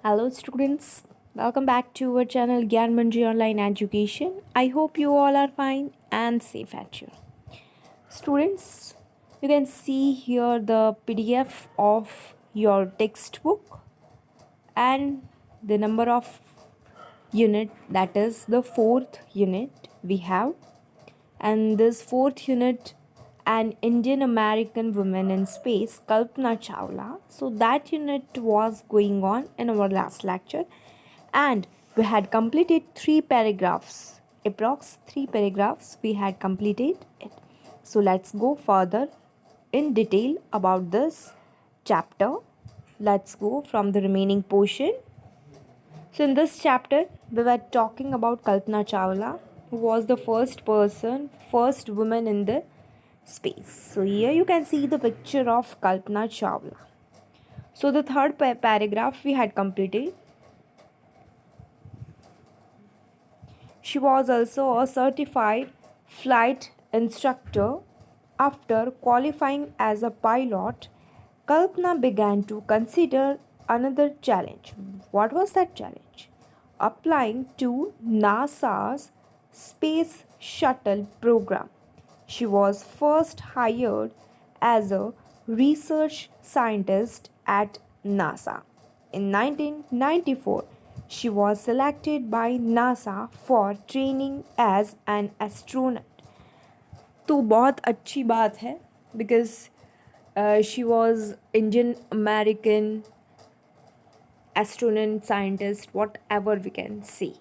Hello, students. Welcome back to our channel Gyan Manji Online Education. I hope you all are fine and safe at home. Students, you can see here the PDF of your textbook and the number of unit, that is the fourth unit we have. And this fourth unit, an Indian American woman in space, Kalpana Chawla. So that unit was going on in our last lecture, and we had completed three paragraphs, approx three paragraphs we had completed it. So let's go further in detail about this chapter. Let's go from the remaining portion. So, in this chapter, we were talking about Kalpana Chawla, who was the first woman in the space. So, here you can see the picture of Kalpana Chawla. So, the third paragraph we had completed. She was also a certified flight instructor. After qualifying as a pilot, Kalpana began to consider another challenge. What was that challenge? Applying to NASA's Space Shuttle program. She was first hired as a research scientist at NASA. In 1994, she was selected by NASA for training as an astronaut. तो बहुत अच्छी बात है because she was Indian American astronaut scientist whatever we can see.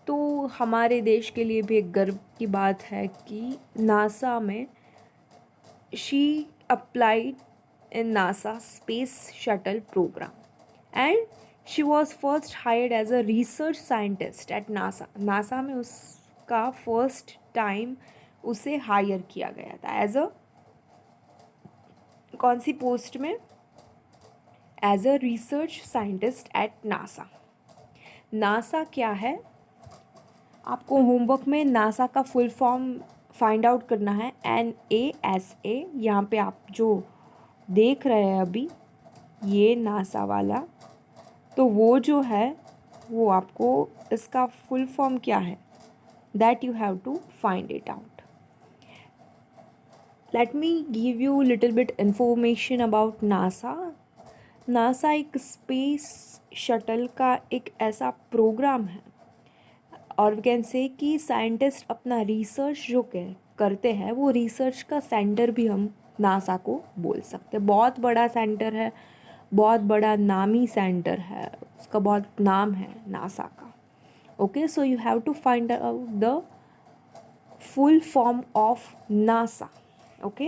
तो हमारे देश के लिए भी एक गर्व की बात है कि नासा में she applied in NASA space shuttle program and she was first hired as a research scientist at NASA. NASA में उसका फर्स्ट टाइम उसे हायर किया गया था एज अ कौन सी पोस्ट में? As a research scientist at NASA. NASA क्या है? आपको होमवर्क में नासा का फुल फॉर्म फाइंड आउट करना है. NASA. यहाँ पे आप जो देख रहे हैं अभी ये नासा वाला, तो वो जो है वो आपको इसका फुल फॉर्म क्या है that you have to find it out. Let me give you a little bit information about NASA. NASA एक स्पेस शटल का एक ऐसा प्रोग्राम है और वी कैन से कि साइंटिस्ट अपना रिसर्च जो करते हैं वो रिसर्च का सेंटर भी हम नासा को बोल सकते हैं. बहुत बड़ा सेंटर है, बहुत बड़ा नामी सेंटर है, उसका बहुत नाम है नासा का. Okay, so you have to find out the full form of NASA. Okay,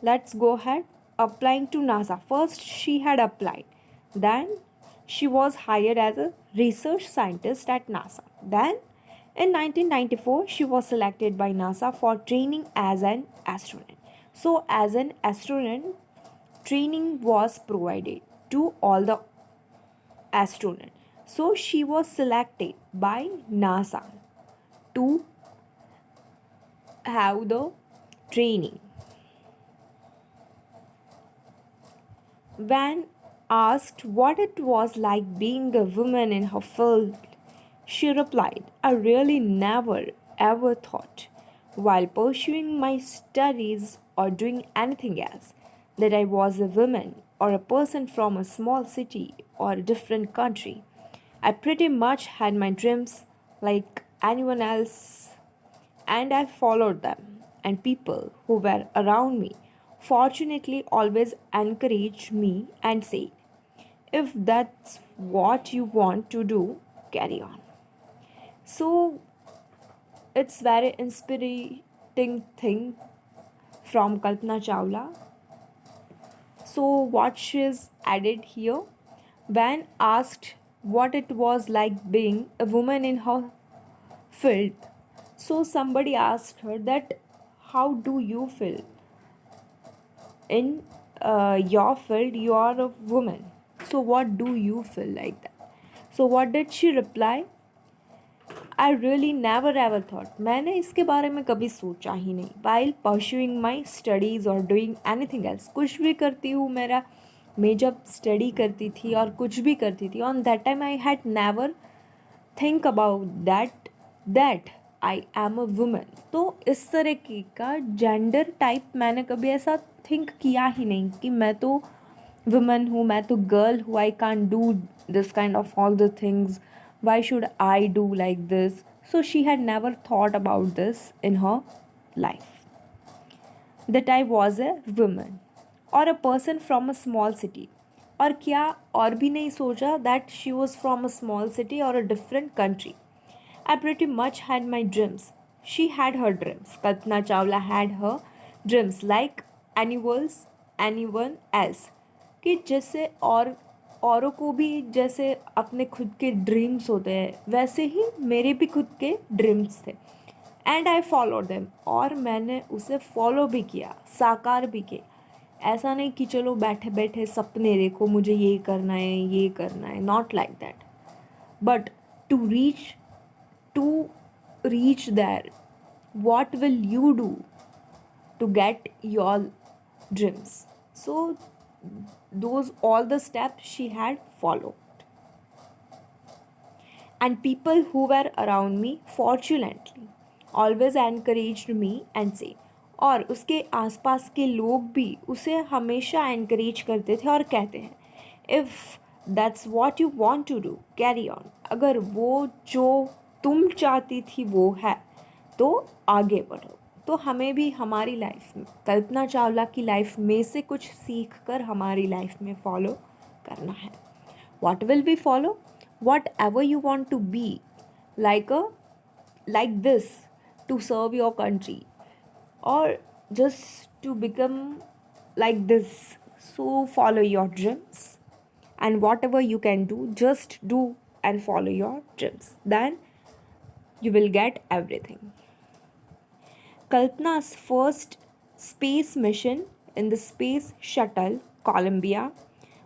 let's go ahead. Applying to NASA. First she had applied, then she was hired as a research scientist at NASA. Then in 1994 she was selected by NASA for training as an astronaut. So as an astronaut, training was provided to all the astronauts. So she was selected by NASA to have the training. When asked what it was like being a woman in her field, she replied, I really never ever thought, while pursuing my studies or doing anything else, that I was a woman or a person from a small city or a different country. I pretty much had my dreams like anyone else, and I followed them, and people who were around me fortunately always encouraged me and said, if that's what you want to do, carry on. So it's very inspiring thing from Kalpana Chawla. So what she's added here, when asked what it was like being a woman in her field, so somebody asked her that how do you feel in your field? You are a woman, so what do you feel like that? So what did she reply? I really never ever thought. मैंने इसके बारे में कभी सोचा ही नहीं. While pursuing my studies or doing anything else, कुछ भी करती हूँ, मेरा मैं जब स्टडी करती थी और कुछ भी करती थी, on that time I had never think about that I am a woman. तो इस तरह की का जेंडर टाइप मैंने कभी ऐसा थिंक किया ही नहीं कि मैं तो वुमन हूँ, मैं तो गर्ल हूँ, I can't do this kind of all the things, why should I do like this. So she had never thought about this in her life that I was a woman or a person from a small city. और क्या और भी नहीं सोचा that she was from a small city or a different country. I pretty much had my dreams. She had her dreams. Kalpana Chawla had her dreams like anyone else. कि जैसे और औरों को भी जैसे अपने खुद के ड्रीम्स होते हैं, वैसे ही मेरे भी खुद के ड्रीम्स थे. एंड आई फॉलो देम, और मैंने उसे फॉलो भी किया, साकार भी किए. ऐसा नहीं कि चलो बैठे बैठे सपने देखो मुझे ये करना है, not like that. But to reach there, what will you do to get your dreams? So those all the steps she had followed, and people who were around me fortunately always encouraged me and say, और उसके आसपास के लोग भी उसे हमेशा encourage करते थे और कहते हैं, if that's what you want to do, carry on. अगर वो जो तुम चाहती थी वो है तो आगे बढ़ो. तो हमें भी हमारी लाइफ में कल्पना चावला की लाइफ में से कुछ सीख कर हमारी लाइफ में फॉलो करना है. What will we follow? Whatever you want to be, like this, to serve your country, or just to become like this. So follow your dreams, and whatever you can do, just do and follow your dreams. Then you will get everything. Kalpana's first space mission in the Space Shuttle Columbia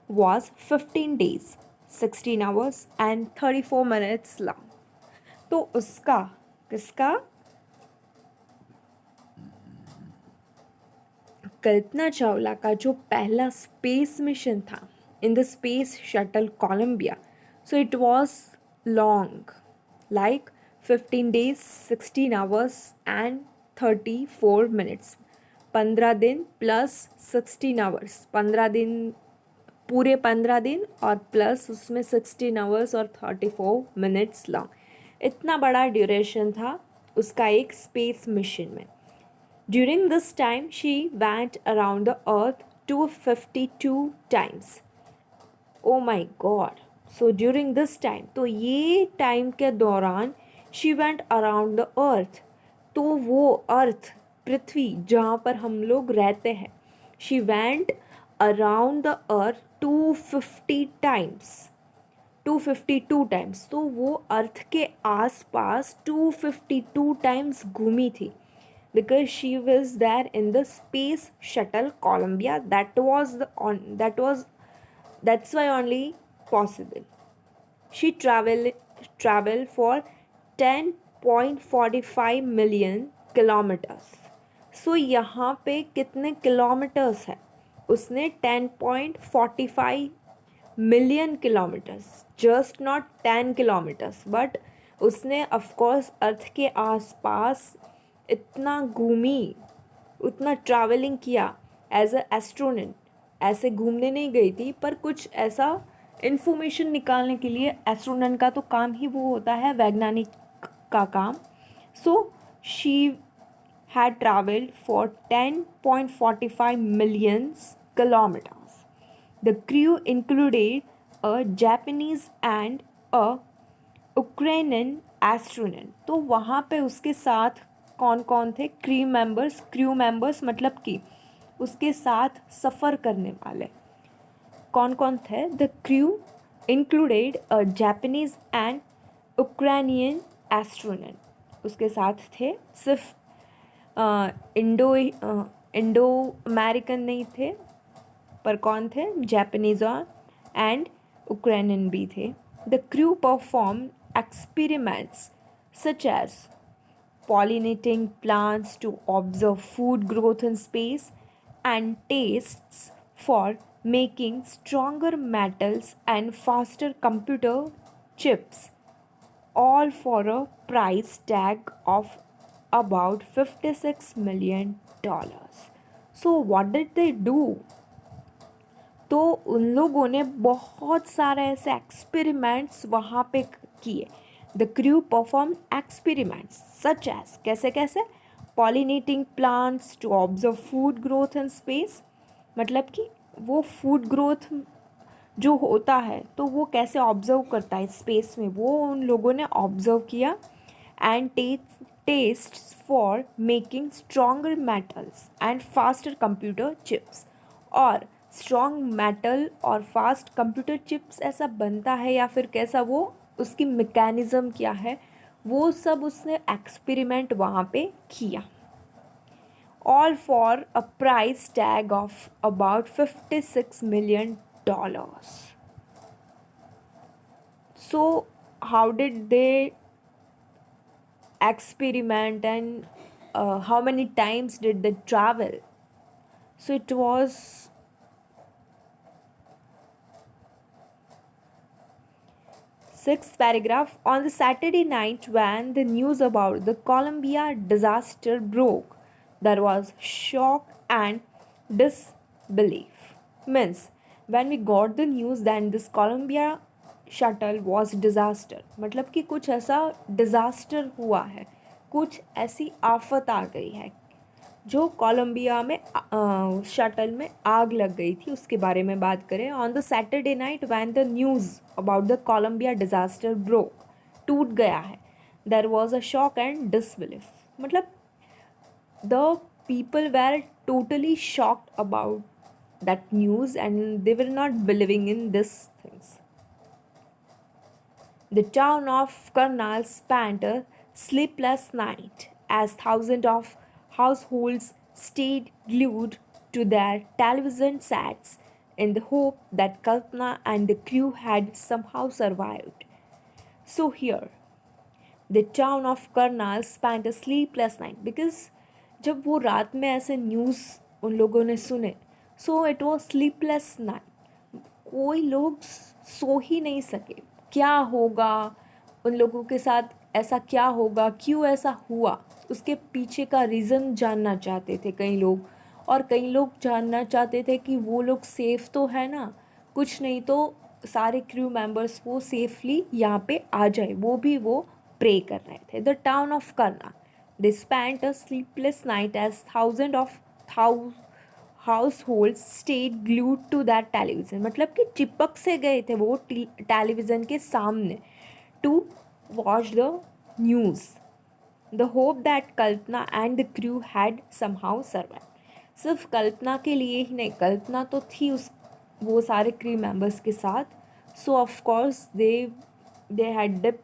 was 15 days, 16 hours and 34 minutes long. तो उसका किसका कल्पना चावला का जो पहला space mission था in the space shuttle Columbia, so it was long, like 15 days, 16 hours and 34 minutes. 15 दिन plus 16 hours, 15 दिन पूरे 15 दिन और प्लस उसमें 16 आवर्स और 34 मिनट्स लॉन्ग. इतना बड़ा ड्यूरेशन था उसका एक स्पेस मिशन में. During this time, she went around the earth 252 times. Oh my God. So during this time, तो ये टाइम के दौरान she went around the earth. तो वो अर्थ, पृथ्वी जहाँ पर हम लोग रहते हैं, she went around the earth 250 times. 252 times. तो वो अर्थ के आसपास 252 टाइम्स घूमी थी, because she was there in the space shuttle Columbia. That's why only possible. She traveled for 10.45 million kilometers. So यहाँ पे कितने किलोमीटर्स है? उसने 10.45 million kilometers, just not 10 kilometers, but उसने of course अर्थ के आसपास इतना घूमी, उतना ट्रैवलिंग किया एज अ एस्ट्रोनॉट. ऐसे घूमने नहीं गई थी, पर कुछ ऐसा इन्फॉर्मेशन निकालने के लिए. एस्ट्रोनॉट का तो काम ही वो होता है, वैज्ञानिक का काम. So she had travelled for 10.45 million kilometers. The crew included a Japanese and a Ukrainian astronaut. तो वहाँ पे उसके साथ कौन कौन थे? क्रू मेंबर्स मतलब कि उसके साथ सफ़र करने वाले कौन कौन थे? The crew included a Japanese and Ukrainian astronaut. उसके साथ थे सिर्फ इंडो अमेरिकन नहीं थे, पर कौन थे? जापानीज और एंड यूक्रेनियन भी थे. The crew perform experiments such as pollinating plants to observe food growth in space, and tests for making stronger metals and faster computer chips, all for a price tag of about $56 million. So, what did they do? तो उन लोगों ने बहुत सारे ऐसे experiments वहाँ पे किए. The crew perform experiments such as कैसे कैसे pollinating plants to observe food growth in space. मतलब कि वो फूड ग्रोथ जो होता है तो वो कैसे ऑब्जर्व करता है स्पेस में, वो उन लोगों ने ऑब्जर्व किया. And test for making stronger metals and faster computer chips. और स्ट्रॉन्ग मेटल और फास्ट कंप्यूटर चिप्स ऐसा बनता है या फिर कैसा, वो उसकी मैकेनिज़्म क्या है, वो सब उसने एक्सपेरिमेंट वहाँ पे किया. All for a price tag of about $56 million. So, how did they experiment, and how many times did they travel? So, it was sixth paragraph. On the Saturday night when the news about the Columbia disaster broke, there was shock and disbelief. Means when we got the news that this Columbia shuttle was disaster, मतलब कि कुछ ऐसा disaster हुआ है, कुछ ऐसी आफत आ गई है जो कोलंबिया में शटल में आग लग गई थी, उसके बारे में बात करें. On the Saturday night when the news about the Columbia disaster broke, टूट गया है, there was a shock and disbelief. मतलब the people were totally shocked about that news and they were not believing in these things. The town of Karnal spent a sleepless night as thousands of households stayed glued to their television sets in the hope that Kalpana and the crew had somehow survived. So here, the town of Karnal spent a sleepless night because जब वो रात में ऐसे news उन लोगों ने सुने, so it was sleepless night. कोई लोग सो ही नहीं सके. क्या होगा उन लोगों के साथ, ऐसा क्या होगा, क्यों ऐसा हुआ, उसके पीछे का रीज़न जानना चाहते थे कई लोग. और कई लोग जानना चाहते थे कि वो लोग सेफ़ तो है ना, कुछ नहीं तो सारे क्रू मेंबर्स वो सेफली यहाँ पे आ जाए, वो भी वो प्रे कर रहे थे. The town of Karnal, they spent a sleepless night as thousand of household stayed glued to that television. मतलब कि चिपक से गए थे वो टेलीविज़न के सामने to watch the news. The hope that Kalpana and the crew had somehow survived. सिर्फ कल्पना के लिए ही नहीं, कल्पना तो थी उस वो सारे क्रू मेंबर्स के साथ. So of course they had deep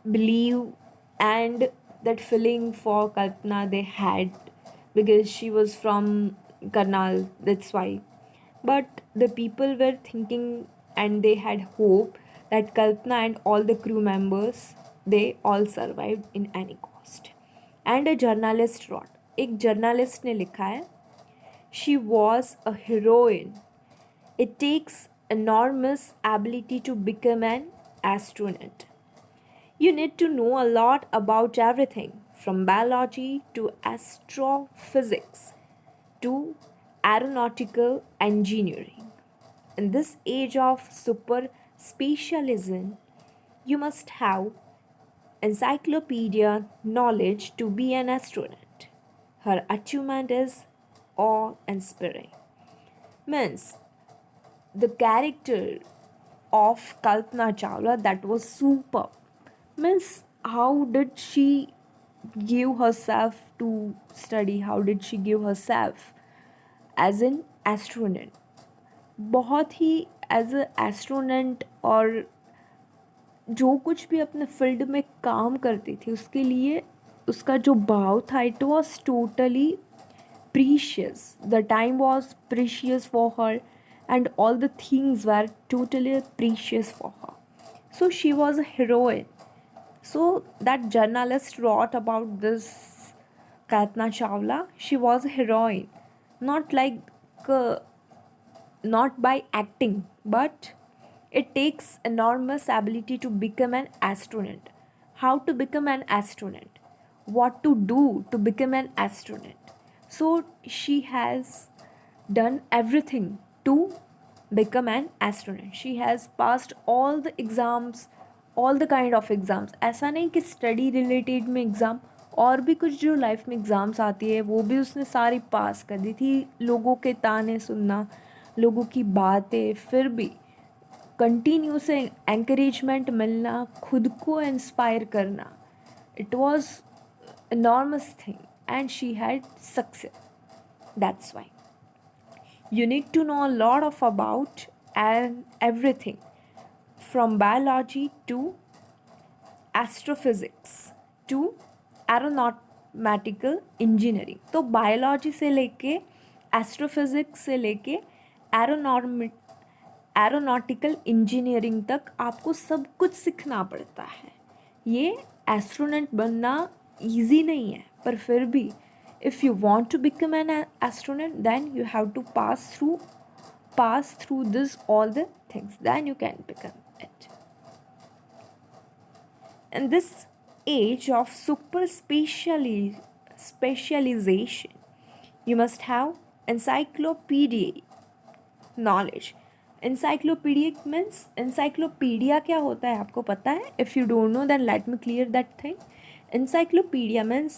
believe, and that feeling for Kalpana they had because she was from Karnal, that's why. But the people were thinking and they had hope that Kalpana and all the crew members they all survived in any cost. And a journalist wrote, एक journalist ने लिखा है, she was a heroine. It takes enormous ability to become an astronaut. You need to know a lot about everything from biology to astrophysics to aeronautical engineering. In this age of super specialism, you must have encyclopedia knowledge to be an astronaut. Her achievement is awe inspiring. Means the character of Kalpana Chawla that was super. Means how did she give herself to study? How did she give herself as an astronaut? बहुत ही as a astronaut, और जो कुछ भी अपने field में काम करती थी उसके लिए उसका जो भाव था, it was totally precious. The time was precious for her, and all the things were totally precious for her. So she was a heroine. So that journalist wrote about this Kalpana Chawla. She was a heroine, not like not by acting, but it takes enormous ability to become an astronaut. How to become an astronaut? What to do to become an astronaut? So she has done everything to become an astronaut. She has passed all the exams, all the kind of exams. ऐसा नहीं कि study related में exam, और भी कुछ जो life में exams आती है वो भी उसने सारी पास कर दी थी. लोगों के ताने सुनना, लोगों की बातें, फिर भी कंटिन्यू से एंकरेजमेंट मिलना, खुद को इंस्पायर करना, it was enormous thing, and she had success. That's why you need to know a lot of about and everything, from biology to astrophysics to aeronautical engineering. तो बायोलॉजी से लेके astrophysics से लेके aeronautical engineering तक आपको सब कुछ सीखना पड़ता है. ये एस्ट्रोनॉट बनना ईजी नहीं है, पर फिर भी if you want to become an astronaut then you have to pass through this all the things, then you can become it. In this age of specialization, you must have encyclopedic knowledge. Encyclopedic means encyclopedia क्या होता है आपको पता है? If you don't know, then let me clear that thing. Encyclopedia means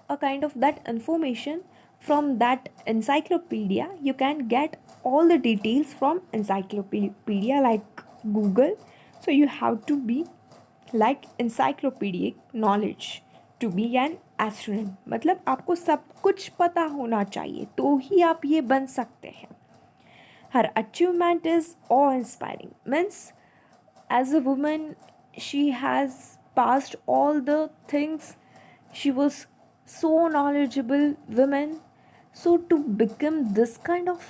a kind of that information. From that encyclopedia you can get all the details from encyclopedia like Google. So you have to be like encyclopedic knowledge to be an astronaut. मतलब आपको सब कुछ पता होना चाहिए तो ही आप ये बन सकते हैं. Her achievement is awe-inspiring. Means, as a woman, she has passed all the things. She was so knowledgeable woman. So to become this kind of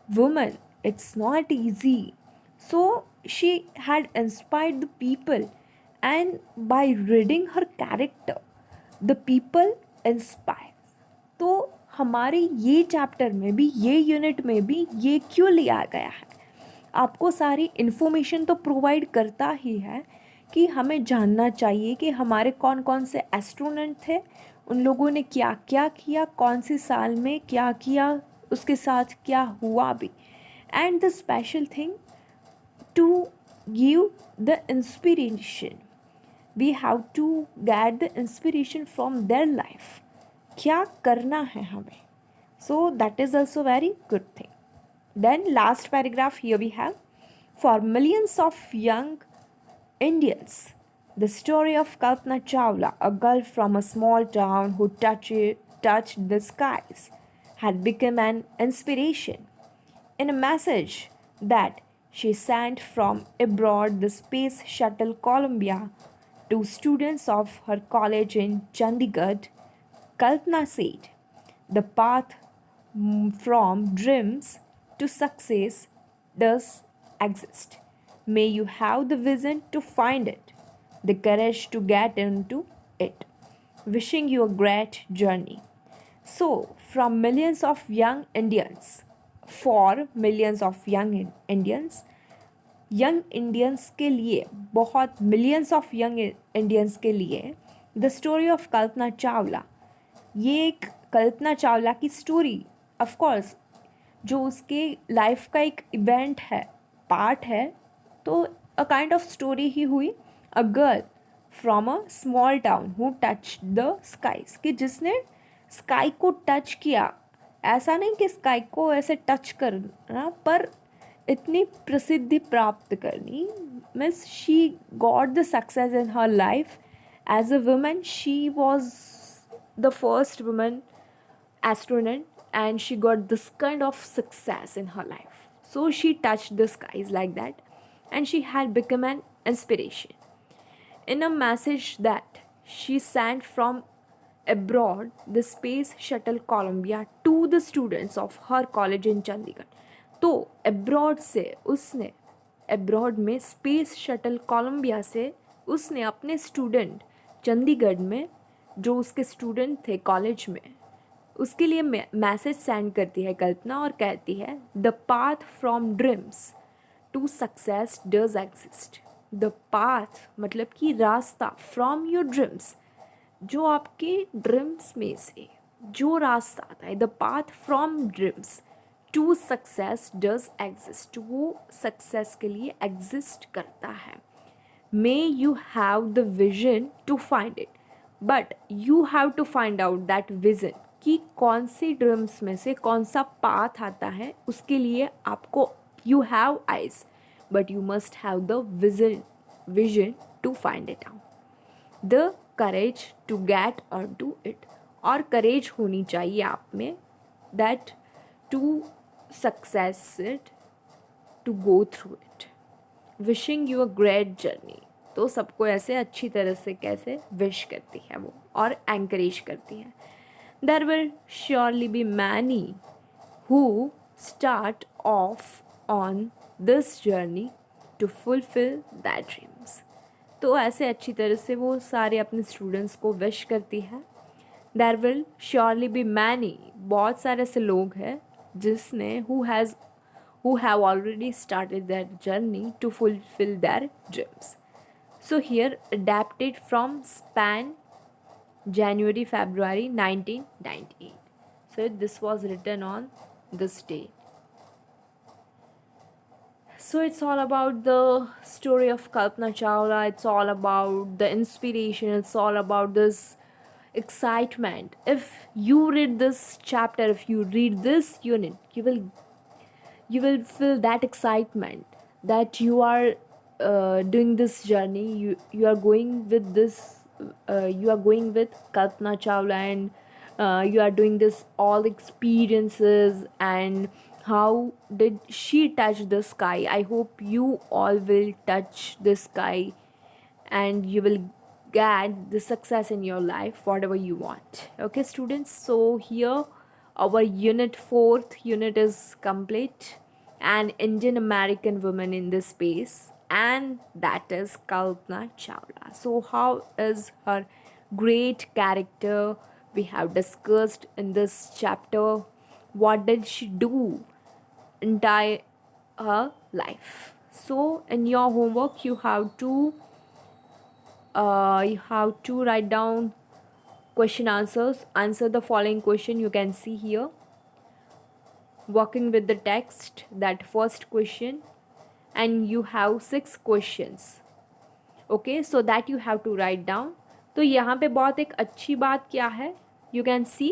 woman, it's not easy. So she had inspired the people, and by reading her character, the people inspire. तो हमारे ये chapter में भी, ये unit में भी ये क्यों लिया गया है? आपको सारी इन्फॉर्मेशन तो प्रोवाइड करता ही है कि हमें जानना चाहिए कि हमारे कौन कौन से एस्ट्रोनॉट थे, उन लोगों ने क्या क्या किया, कौन से साल में क्या किया, उसके साथ क्या हुआ भी. And the special thing to give the inspiration, we have to get the inspiration from their life. क्या करना है हमें. So that is also very good thing. Then last paragraph here we have, for millions of young Indians, the story of Kalpana Chawla, a girl from a small town who touched the skies, had become an inspiration. In a message that she sent from abroad, the space shuttle Columbia, to students of her college in Chandigarh, Kalpana said, the path from dreams to success does exist. May you have the vision to find it, the courage to get into it. Wishing you a great journey. So, from millions of young Indians, for millions of young Indians, young Indians के लिए, बहुत millions of young Indians के लिए, the story of Kalpana Chawla, ये एक कल्पना चावला की story, of course जो उसके लाइफ का एक इवेंट है, पार्ट है, तो अ काइंड ऑफ स्टोरी ही हुई. A girl from a small town who touch the skies, कि जिसने स्काई को टच किया. ऐसा नहीं कि स्काई को ऐसे टच करना, पर इतनी प्रसिद्धि प्राप्त करनी. Means she got the success in her life as a woman. She was the first woman astronaut, and she got this kind of success in her life. So she touched the skies like that, and she had become an inspiration. In a message that she sent from abroad, the space shuttle Columbia, to the students of her college in Chandigarh. तो abroad से उसने, abroad में space shuttle Colombia से उसने अपने student Chandigarh में, जो उसके स्टूडेंट थे कॉलेज में, उसके लिए मैसेज सेंड करती है कल्पना और कहती है the path from dreams to success does exist. The path मतलब कि रास्ता, फ्रॉम योर ड्रीम्स, जो आपके ड्रीम्स में से जो रास्ता आता है, the path from dreams to success does exist, वो सक्सेस के लिए एग्जिस्ट करता है। May you have the vision to find it, but you have to find out that vision, कि कौन से ड्रीम्स में से कौन सा पाथ आता है, उसके लिए आपको, you have eyes but you must have the vision to find it out, the courage to get और डू इट, और करेज होनी चाहिए आप में, that to success it, to go through it. Wishing you a great journey, तो सबको ऐसे अच्छी तरह से कैसे विश करती है वो और एंकरेज करती है। There will surely be many who start off on this journey to fulfil that dreams. तो ऐसे अच्छी तरह से वो सारे अपने स्टूडेंट्स को विश करती है। There will surely be many, बहुत सारे ऐसे लोग हैं जिसने who have already started their journey to fulfill their dreams. So here adapted from span January February 1998. So this was written on this day. So it's all about the story of Kalpana Chawla. It's all about the inspiration. It's all about this excitement. If you read this chapter, if you read this unit, you will feel that excitement that you are doing this journey. You are going with this. You are going with Kalpana Chawla, and you are doing this all experiences, and how did she touch the sky. I hope you all will touch the sky, and you will get the success in your life, whatever you want. Okay, students, so here our fourth unit is complete. An Indian American woman in this space, and that is Kalpana Chawla. So how is her great character we have discussed in this chapter? What did she do entire her life? So in your homework you have to write down question answers. Answer the following question you can see here. Working with the text, that first question, and you have 6 questions. Okay, so that you have to write down. तो यहाँ पे बहुत एक अच्छी बात क्या है, you can see.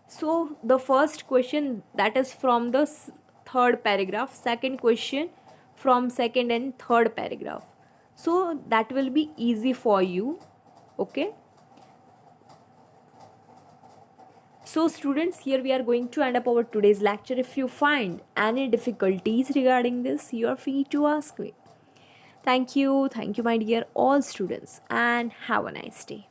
So the first question, that is from the third paragraph, second question from second and third paragraph. So that will be easy for you. Okay. So students, here we are going to end up our today's lecture. If you find any difficulties regarding this, you are free to ask me. Thank you my dear all students, and have a nice day.